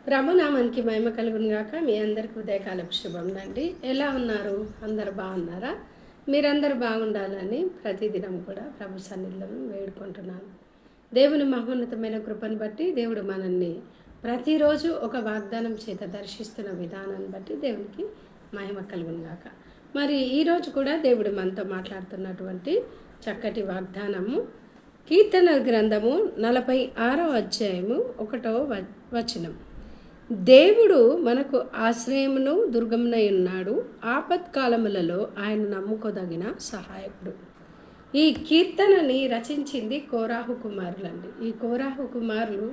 ప్రభునామానికి మహిమ కలుగును గాక. మీ అందరికి ఉదయకాలపు శుభం అండి. ఎలా ఉన్నారు? అందరు బాగున్నారా? మీరందరూ బాగుండాలని ప్రతిదినం కూడా ప్రభు సన్నిధిలో వేడుకుంటున్నాను. దేవుని మహోన్నతమైన కృపను బట్టి దేవుడు మనల్ని ప్రతిరోజు ఒక వాగ్దానం చేత దర్శిస్తున్న విధానాన్ని బట్టి దేవునికి మహిమ కలుగును గాక. మరి ఈరోజు కూడా దేవుడు మనతో మాట్లాడుతున్నటువంటి చక్కటి వాగ్దానము కీర్తన గ్రంథము 46వ అధ్యాయము 1వ వచనం. దేవుడు మనకు ఆశ్రయమును దుర్గమునై ఉన్నాడు, ఆపత్కాలములలో ఆయన నమ్ముకోదగిన సహాయకుడు. ఈ కీర్తనని రచించింది కోరాహు కుమారులండి. ఈ కోరాహు కుమారులు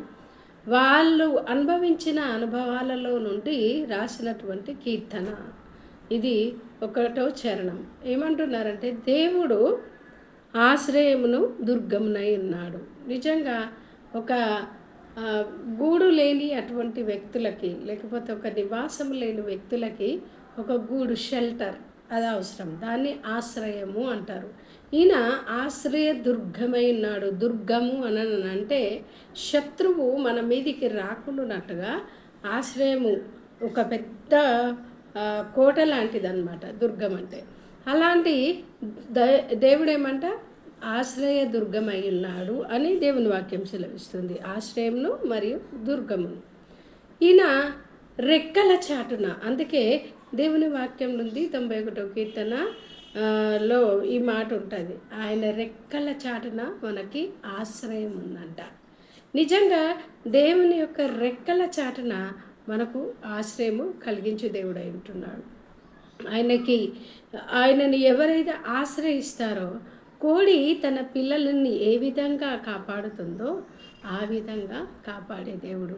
వాళ్ళు అనుభవించిన అనుభవాలలో నుండి రాసినటువంటి కీర్తన ఇది. 1వ చరణం ఏమంటున్నారంటే, దేవుడు ఆశ్రయమును దుర్గమునై ఉన్నాడు. నిజంగా ఒక గూడు లేని అటువంటి వ్యక్తులకి, లేకపోతే ఒక నివాసం లేని వ్యక్తులకి ఒక గూడు, షెల్టర్ అది అవసరం. దాన్ని ఆశ్రయము అంటారు. ఈయన ఆశ్రయ దుర్గమై ఉన్నాడు. దుర్గము అని అంటే శత్రువు మన మీదికి రాకుండానట్టుగా ఆశ్రయము ఒక పెద్ద కోట లాంటిదన్నమాట దుర్గం అంటే. అలాంటి దేవుడు ఏమంట ఆశ్రయ దుర్గమై ఉన్నాడు అని దేవుని వాక్యం సెలవిస్తుంది. ఆశ్రయమును మరియు దుర్గమును. ఈయన రెక్కల చాటున, అందుకే దేవుని వాక్యం నుండి 91వ కీర్తన లో ఈ మాట ఉంటుంది, ఆయన రెక్కల చాటున మనకి ఆశ్రయం ఉందంట. నిజంగా దేవుని యొక్క రెక్కల చాటున మనకు ఆశ్రయము కలిగించే దేవుడై ఉంటున్నాడు. ఆయనని ఎవరైతే ఆశ్రయిస్తారో, కోడి తన పిల్లలని ఏ విధంగా కాపాడుతుందో ఆ విధంగా కాపాడే దేవుడు.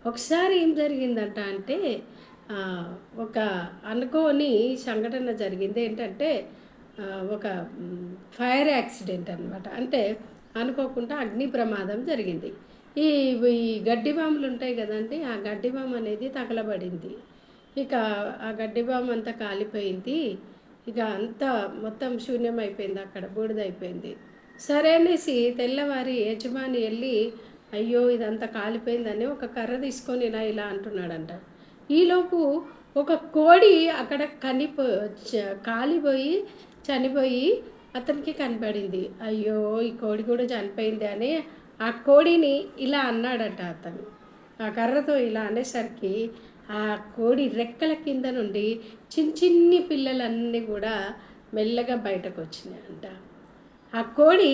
ఒకసారి ఏం జరిగిందంట అంటే, ఒక అనుకోని సంఘటన జరిగింది. ఏంటంటే ఒక ఫైర్ యాక్సిడెంట్ అనమాట. అంటే అనుకోకుండా అగ్ని ప్రమాదం జరిగింది. ఈ గడ్డి బాంబులు ఉంటాయి కదండి, ఆ గడ్డి బాంబు అనేది తగలబడింది. ఇక ఆ గడ్డి బాంబు అంతా కాలిపోయింది. ఇక అంతా మొత్తం శూన్యం అయిపోయింది, అక్కడ బూడిదైపోయింది. సరే అనేసి తెల్లవారి యజమాని వెళ్ళి, అయ్యో ఇదంతా కాలిపోయిందని ఒక కర్ర తీసుకొని ఇలా అంటున్నాడంట. ఈలోపు ఒక కోడి అక్కడ కాలిపోయి చనిపోయి అతనికి కనపడింది. అయ్యో ఈ కోడి కూడా చనిపోయింది అని ఆ కోడిని ఇలా అన్నాడట అతను. ఆ కర్రతో ఇలా అనేసరికి ఆ కోడి రెక్కల కింద నుండి చిన్ని పిల్లలన్నీ కూడా మెల్లగా బయటకు వచ్చినాయి అంట. ఆ కోడి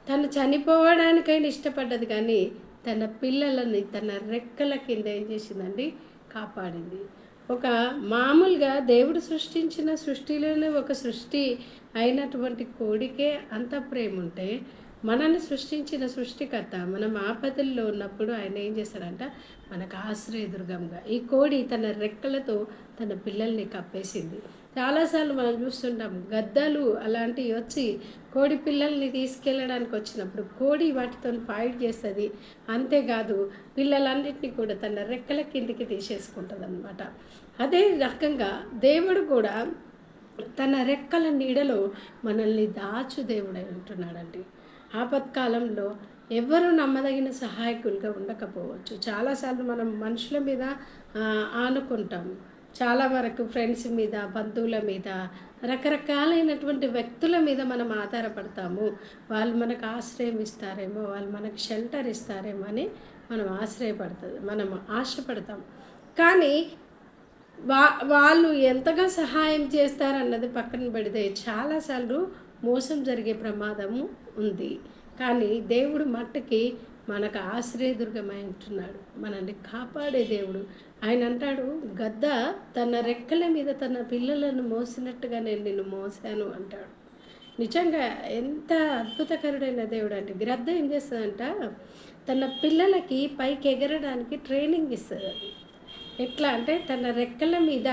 తను చనిపోవడానికైనా ఇష్టపడ్డది, కానీ తన పిల్లలని తన రెక్కల కింద ఏం చేసిందండి, కాపాడింది. ఒక మామూలుగా దేవుడు సృష్టించిన సృష్టిలోనే ఒక సృష్టి అయినటువంటి కోడికే అంత ప్రేమ ఉంటే, మనల్ని సృష్టించిన సృష్టికర్త మనం ఆపదల్లో ఉన్నప్పుడు ఆయన ఏం చేస్తాడంట, మనకు ఆశ్రయదుర్గంగా ఈ కోడి తన రెక్కలతో తన పిల్లల్ని కప్పేసింది. చాలాసార్లు మనం చూస్తుంటాం, గద్దలు అలాంటివి వచ్చి కోడి పిల్లల్ని తీసుకెళ్ళడానికి వచ్చినప్పుడు కోడి వాటితో ఫైట్ చేస్తుంది. అంతేకాదు పిల్లలన్నింటినీ కూడా తన రెక్కల కిందికి తీసేసుకుంటుంది అన్నమాట. అదే రకంగా దేవుడు కూడా తన రెక్కల నీడలో మనల్ని దాచు దేవుడై ఉంటున్నాడండి. ఆపత్కాలంలో ఎవరు నమ్మదగిన సహాయకులుగా ఉండకపోవచ్చు. చాలాసార్లు మనం మనుషుల మీద ఆనుకుంటాం. చాలా వరకు ఫ్రెండ్స్ మీద, బంధువుల మీద, రకరకాలైనటువంటి వ్యక్తుల మీద మనం ఆధారపడతాము. వాళ్ళు మనకు ఆశ్రయం ఇస్తారేమో, వాళ్ళు మనకు షెల్టర్ ఇస్తారేమో అని మనం ఆశపడతాం. కానీ వాళ్ళు ఎంతగా సహాయం చేస్తారన్నది పక్కన పెడితే చాలాసార్లు మోసం జరిగే ప్రమాదము ఉంది. కానీ దేవుడు మట్టుకి మనకు ఆశ్రయదుర్గమై ఉంటున్నాడు, మనల్ని కాపాడే దేవుడు. ఆయన అంటాడు, గద్ద తన రెక్కల మీద తన పిల్లలను మోసినట్టుగా నేను నిన్ను మోసాను అంటాడు. నిజంగా ఎంత అద్భుతకరుడైన దేవుడు అంటే. గ్రద్ద ఏం చేస్తుందంట, తన పిల్లలకి పైకి ఎగరడానికి ట్రైనింగ్ ఇస్తుంది. అది ఎట్లా అంటే, తన రెక్కల మీద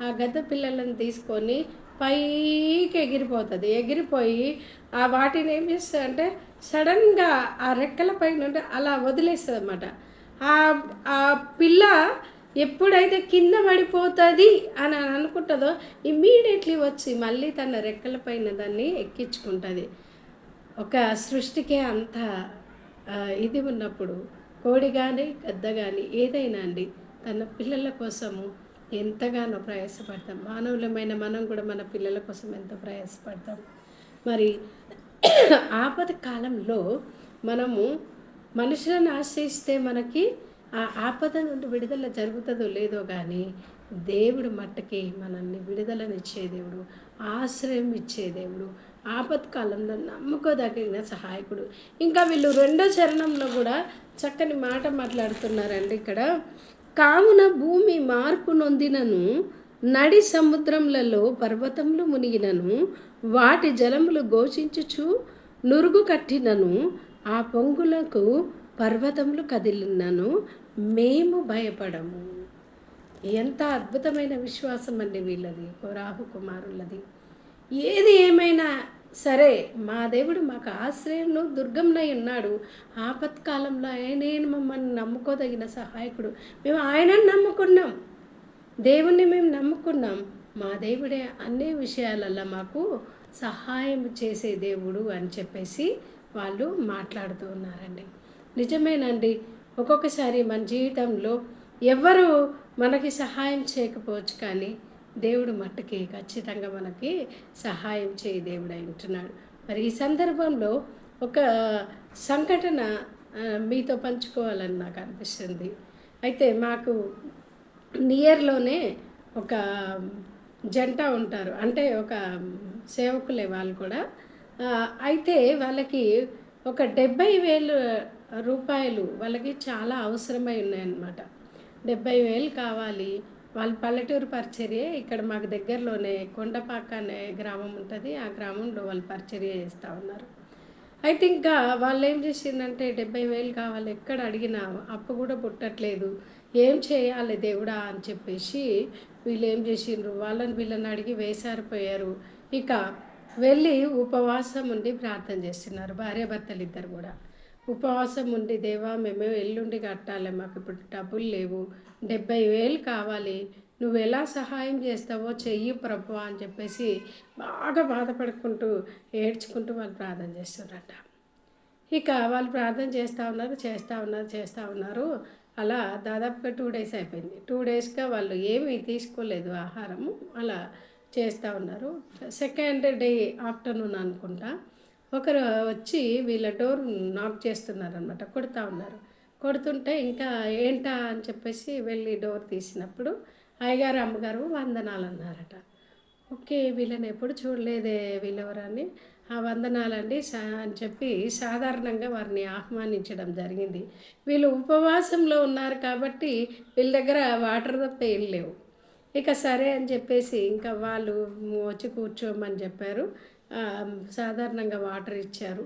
ఆ గద్ద పిల్లలను తీసుకొని పైకి ఎగిరిపోయి ఆ వాటిని ఏం చేస్తుంది అంటే సడన్గా ఆ రెక్కల పై నుండి అలా వదిలేస్తుంది అన్నమాట. ఆ పిల్ల ఎప్పుడైతే కింద పడిపోతుంది అని అనుకుంటుందో ఇమ్మీడియట్లీ వచ్చి మళ్ళీ తన రెక్కల పైన దాన్ని ఎక్కించుకుంటుంది. ఒక సృష్టికే అంత ఇది ఉన్నప్పుడు కోడి కానీ గద్ద కానీ ఏదైనా అండి తన పిల్లల కోసము ఎంతగానో ప్రయాసపడతాం. మానవులమైన మనం కూడా మన పిల్లల కోసం ఎంతో ప్రయాసపడతాం. మరి ఆపద కాలంలో మనము మనుషులను ఆశ్రయిస్తే మనకి ఆ ఆపద నుండి విడుదల జరుగుతుందో లేదో కానీ దేవుడు మట్టుకి మనల్ని విడుదలనిచ్చే దేవుడు, ఆశ్రయం ఇచ్చే దేవుడు, ఆపత్కాలంలో నమ్ముకోదగిన సహాయకుడు. ఇంకా వీళ్ళు రెండో చరణంలో కూడా చక్కని మాట మాట్లాడుతున్నారండి ఇక్కడ. కావున భూమి మార్పు నొందినను, నడి సముద్రములలో పర్వతములు మునిగినను, వాటి జలములు ఘోషించుచు నురుగు కట్టినను, ఆ పొంగులకు పర్వతములు కదిలినను, మేము భయపడము. ఎంత అద్భుతమైన విశ్వాసం అండి వీళ్ళది, కోరాహు కుమారులది. ఏది ఏమైనా సరే మా దేవుడు మాకు ఆశ్రయంలో దుర్గంనై ఉన్నాడు. ఆపత్కాలంలో ఆయనే మమ్మల్ని నమ్ముకోదగిన సహాయకుడు. మేము ఆయనను నమ్ముకున్నాం, దేవుణ్ణి మేము నమ్ముకున్నాం. మా దేవుడే అన్ని విషయాలలో మాకు సహాయం చేసే దేవుడు అని చెప్పేసి వాళ్ళు మాట్లాడుతూ ఉన్నారండి. నిజమేనండి, ఒక్కొక్కసారి మన జీవితంలో ఎవరు మనకి సహాయం చేయకపోవచ్చు, కానీ దేవుడు మట్టుకి ఖచ్చితంగా మనకి సహాయం చేయి దేవుడు అంటున్నాడు. మరి ఈ సందర్భంలో ఒక సంఘటన మీతో పంచుకోవాలని నాకు అనిపిస్తుంది. అయితే మాకు నియర్లోనే ఒక జంట ఉంటారు, అంటే ఒక సేవకులే వాళ్ళు కూడా. అయితే వాళ్ళకి ఒక 70,000 రూపాయలు వాళ్ళకి చాలా అవసరమై ఉన్నాయన్నమాట. 70,000 కావాలి. వాళ్ళు పల్లెటూరు పరిచర్య, ఇక్కడ మాకు దగ్గరలోనే కొండపాక అనే గ్రామం ఉంటుంది, ఆ గ్రామంలో వాళ్ళు పరిచర్య చేస్తూ ఉన్నారు. అయితే ఇంకా వాళ్ళు ఏం చేసిందంటే 70,000 కావాలి, ఎక్కడ అడిగినా అప్పు కూడా పుట్టట్లేదు, ఏం చేయాలి దేవుడా అని చెప్పేసి వీళ్ళు ఏం చేసిండ్రు, వీళ్ళని అడిగి వేసారిపోయారు. ఇక వెళ్ళి ఉపవాసం ఉండి ప్రార్థన చేస్తున్నారు. భార్యాభర్తలు ఇద్దరు కూడా ఉపవాసం ఉండి, దేవా మేము ఎల్లుండి కట్టాలి, మాకు ఇప్పుడు డబ్బులు లేవు, 70,000 కావాలి, నువ్వు ఎలా సహాయం చేస్తావో చెయ్యి ప్రభు అని చెప్పేసి బాగా బాధపడుకుంటూ ఏడ్చుకుంటూ వాళ్ళు ప్రార్థన చేస్తున్నారట. ఇక వాళ్ళు ప్రార్థన చేస్తూ ఉన్నారు. అలా దాదాపుగా 2 days అయిపోయింది. 2 daysగా వాళ్ళు ఏమీ తీసుకోలేదు ఆహారము, అలా చేస్తూ ఉన్నారు. సెకండ్ డే ఆఫ్టర్నూన్ అనుకుంటా ఒకరు వచ్చి వీళ్ళ డోర్ నాక్ చేస్తున్నారనమాట, కొడుతూ ఉన్నారు. కొడుతుంటే ఇంకా ఏంటా అని చెప్పేసి వెళ్ళి డోర్ తీసినప్పుడు అయ్యగారు అమ్మగారు వందనాలు అన్నారట. ఓకే, వీళ్ళని ఎప్పుడు చూడలేదే, వీళ్ళెవరని, ఆ వందనాలండి అని చెప్పి సాధారణంగా వారిని ఆహ్వానించడం జరిగింది. వీళ్ళు ఉపవాసంలో ఉన్నారు కాబట్టి వీళ్ళ దగ్గర వాటర్ తప్ప ఏం లేవు. ఇక సరే అని చెప్పేసి ఇంకా వాళ్ళు వచ్చి కూర్చోమని చెప్పారు. సాధారణంగా వాటర్ ఇచ్చారు.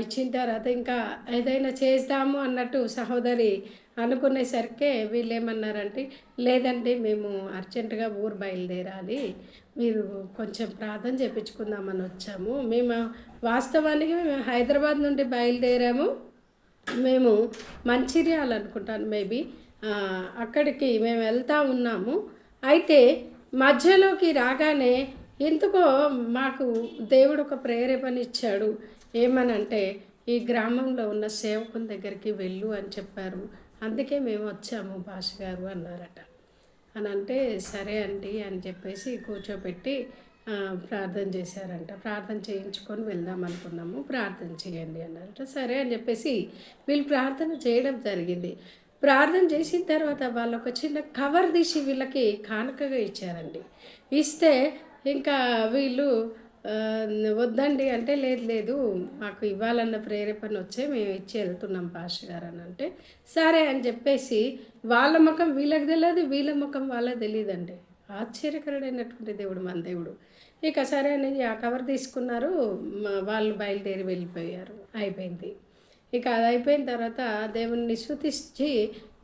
ఇచ్చిన తర్వాత ఇంకా ఏదైనా చేద్దాము అన్నట్టు సహోదరి అనుకునేసరికి వీళ్ళు ఏమన్నారంటే, లేదంటే మేము అర్జెంటుగా ఊరు బయలుదేరాలి, మీరు కొంచెం ప్రార్థన చేయించుకుందామని వచ్చాము. మేము వాస్తవానికి మేము హైదరాబాద్ నుండి బయలుదేరాము, మేము మంచిర్యాల అనుకుంటాను మేబీ, అక్కడికి మేము వెళ్తూ ఉన్నాము. అయితే మధ్యలోకి రాగానే ఎందుకో మాకు దేవుడు ఒక ప్రేరేపణ ఇచ్చాడు. ఏమనంటే, ఈ గ్రామంలో ఉన్న సేవకుని దగ్గరికి వెళ్ళు అని చెప్పారు, అందుకే మేము వచ్చాము భాష గారు అన్నారట. అని అంటే సరే అండి అని చెప్పేసి కూర్చోబెట్టి ప్రార్థన చేశారంట. ప్రార్థన చేయించుకొని వెళ్దాం అనుకున్నాము, ప్రార్థన చేయండి అన్నారట. సరే అని చెప్పేసి వీళ్ళు ప్రార్థన చేయడం జరిగింది. ప్రార్థన చేసిన తర్వాత వాళ్ళు ఒక చిన్న కవర్ తీసి వీళ్ళకి కానుకగా ఇచ్చారండి. ఇస్తే ఇంకా వీళ్ళు వద్దండి అంటే, లేదు మాకు ఇవ్వాలన్న ప్రేరేపణ వచ్చే మేము ఇచ్చి వెళ్తున్నాం పాస్టర్ గారు అని అంటే, సరే అని చెప్పేసి వాళ్ళ ముఖం వీళ్ళకి తెలియదు, వీళ్ళ ముఖం వాళ్ళకి తెలియదండి. ఆశ్చర్యకరుడైనటువంటి దేవుడు మన దేవుడు. ఇక సరే అని ఆ కవర్ తీసుకున్నారు, వాళ్ళు బయలుదేరి వెళ్ళిపోయారు. అయిపోయింది. ఇక అది అయిపోయిన తర్వాత దేవుణ్ణి స్తుతించి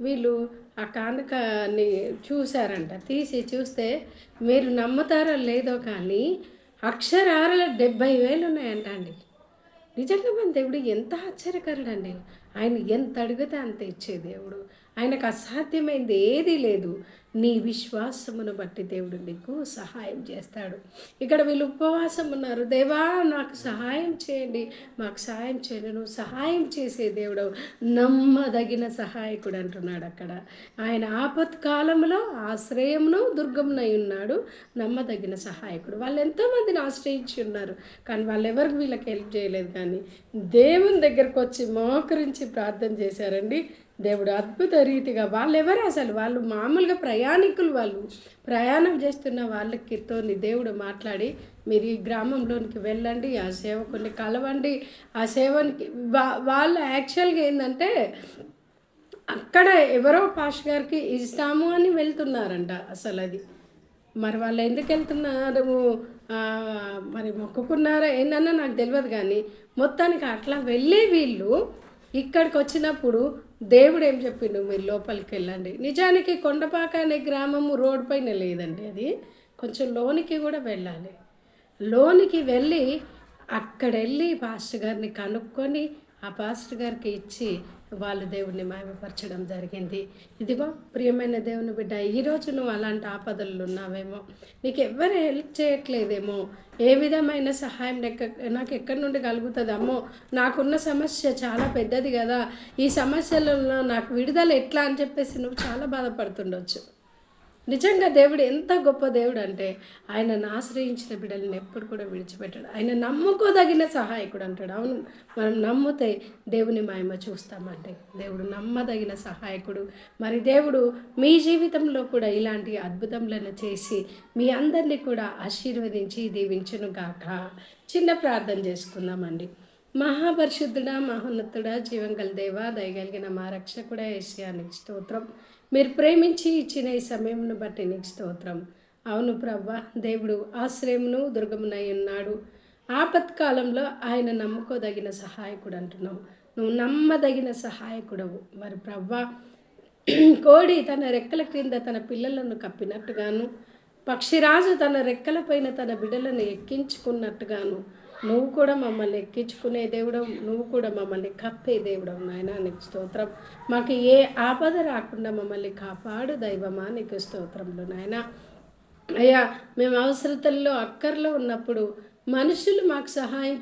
వీళ్ళు ఆ కానుకని చూశారంట. తీసి చూస్తే మీరు నమ్ముతారో లేదో కానీ అక్షరాల 70,000 ఉన్నాయంట అండి. నిజంగా మన దేవుడు ఎంత ఆశ్చర్యకరుడండి. ఆయన ఎంత అడిగితే అంత ఇచ్చే దేవుడు. ఆయనకు అసాధ్యమైంది ఏదీ లేదు. నీ విశ్వాసమును బట్టి దేవుడు నీకు సహాయం చేస్తాడు. ఇక్కడ వీళ్ళు ఉపవాసం ఉన్నారు. దేవా నాకు సహాయం చేయండి, మాకు సహాయం చేయండి. నువ్వు సహాయం చేసే దేవుడు, నమ్మదగిన సహాయకుడు అంటున్నాడు అక్కడ. ఆయన ఆపత్కాలంలో ఆశ్రయమును దుర్గమునై ఉన్నాడు, నమ్మదగిన సహాయకుడు. వాళ్ళు ఎంతోమందిని ఆశ్రయించి ఉన్నారు, కానీ వాళ్ళు ఎవరికి వీళ్ళకి హెల్ప్ చేయలేదు. కానీ దేవుని దగ్గరకు వచ్చి మోకరించి ప్రార్థన చేశారండి. దేవుడు అద్భుత రీతిగా, వాళ్ళెవరు అసలు, వాళ్ళు మామూలుగా ప్రయాణికులు, వాళ్ళు ప్రయాణం చేస్తున్న వాళ్ళకితో దేవుడు మాట్లాడి, మీరు ఈ గ్రామంలోనికి వెళ్ళండి, ఆ సేవకుని కలవండి, ఆ సేవనికి వాళ్ళు యాక్చువల్గా ఏంటంటే అక్కడ ఎవరో పాష్ గారికి ఇస్తాము అని వెళ్తున్నారంట అసలు. అది మరి వాళ్ళు ఎందుకు వెళ్తున్నారు, మరి మొక్కుకున్నారా ఏంటన్నా నాకు తెలియదు. కానీ మొత్తానికి అట్లా వెళ్ళే వీళ్ళు ఇక్కడికి వచ్చినప్పుడు దేవుడు ఏం చెప్పిండు, మీరు లోపలికి వెళ్ళండి. నిజానికి కొండపాక అనే గ్రామము రోడ్ పైన లేదండి, అది కొంచెం లోనికి కూడా వెళ్ళాలి. లోనికి వెళ్ళి అక్కడ వెళ్ళి పాస్టర్ గారిని కనుక్కొని ఆ పాస్టర్ గారికి ఇచ్చి వాళ్ళు దేవుడిని మహిమపరచడం జరిగింది. ఇదిగో ప్రియమైన దేవుని బిడ్డ, ఈరోజు నువ్వు అలాంటి ఆపదలు ఉన్నావేమో, నీకు ఎవరు హెల్ప్ చేయట్లేదేమో, ఏ విధమైన సహాయం నాకు ఎక్కడి నుండి కలుగుతుంది, అమ్మో నాకున్న సమస్య చాలా పెద్దది కదా, ఈ సమస్యలలో నాకు విడుదల ఎట్లా అని చెప్పేసి నువ్వు చాలా బాధపడుతుండొచ్చు. నిజంగా దేవుడు ఎంత గొప్ప దేవుడు అంటే, ఆయనను ఆశ్రయించిన బిడ్డలను ఎప్పుడు కూడా విడిచిపెట్టాడు. ఆయన నమ్ముకోదగిన సహాయకుడు అంటాడు. అవును, మనం నమ్మితే దేవుని మహిమ చూస్తామంటే దేవుడు నమ్మదగిన సహాయకుడు. మరి దేవుడు మీ జీవితంలో కూడా ఇలాంటి అద్భుతములను చేసి మీ అందరినీ కూడా ఆశీర్వదించి దీవించును గాక. చిన్న ప్రార్థన చేసుకుందామండి. మహాపరిశుద్ధుడా, మహోన్నతుడా, జీవంగల దేవా, దయగలిగిన మా రక్షకుడా యేసయ్యా నీకు స్తోత్రం. మీరు ప్రేమించి ఇచ్చిన ఈ సమయమును బట్టి నీకు స్తోత్రం. అవును ప్రభువా, దేవుడు ఆశ్రయమును దుర్గమునై ఉన్నాడు. ఆపత్కాలంలో ఆయన నమ్ముకోదగిన సహాయకుడు అంటున్నావు. నువ్వు నమ్మదగిన సహాయకుడవు. మరి ప్రభువా, కోడి తన రెక్కల క్రింద తన పిల్లలను కప్పినట్టుగాను, పక్షిరాజు తన రెక్కలపైన తన బిడ్డలను ఎక్కించుకున్నట్టుగాను నువ్వు కూడా మమ్మల్ని ఎక్కించుకునే దేవుడవు, నువ్వు కూడా మమ్మల్ని కప్పే దేవుడవు. నాయనా నీకు స్తోత్రం. మాకు ఏ ఆపద రాకుండా మమ్మల్ని కాపాడు దైవమా, నీకు స్తోత్రంలో నాయనా. అయ్యా, మేము అవసరతల్లో అక్కర్లో ఉన్నప్పుడు మనుషులు మాకు సహాయం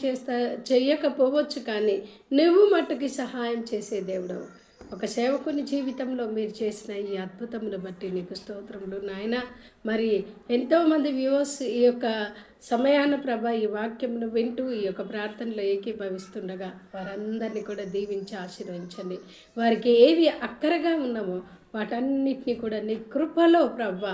చెయ్యకపోవచ్చు, కానీ నువ్వు మట్టుకి సహాయం చేసే దేవుడవు. ఒక సేవకుని జీవితంలో మీరు చేసిన ఈ అద్భుతమును బట్టి నీకు స్తోత్రములు నాయన. మరి ఎంతోమంది వ్యూవర్స్ ఈ యొక్క సమయాన ప్రభ ఈ వాక్యమును వింటూ ఈ యొక్క ప్రార్థనలో ఏకీభవిస్తుండగా వారందరినీ కూడా దీవించి ఆశీర్వదించండి. వారికి ఏవి అక్కరగా ఉన్నామో వాటన్నిటినీ కూడా నీ కృపలో ప్రభ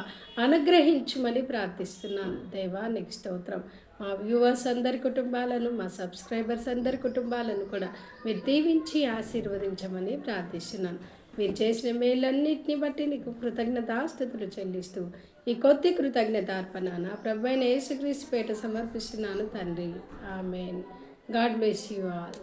అనుగ్రహించమని ప్రార్థిస్తున్నాను. దేవా నీకు స్తోత్రం. మా వ్యూవర్స్ అందరి కుటుంబాలను, మా సబ్స్క్రైబర్స్ అందరి కుటుంబాలను కూడా మీరు దీవించి ఆశీర్వదించమని ప్రార్థిస్తున్నాను. మీరు చేసిన మేలన్నింటినీ బట్టి నీకు కృతజ్ఞతాస్తుతులు చెల్లిస్తూ ఈ కొద్ది కృతజ్ఞతార్పణ నా ప్రభువైన యేసుక్రీస్తు పేట సమర్పిస్తున్నాను తండ్రి. Amen. God bless you all.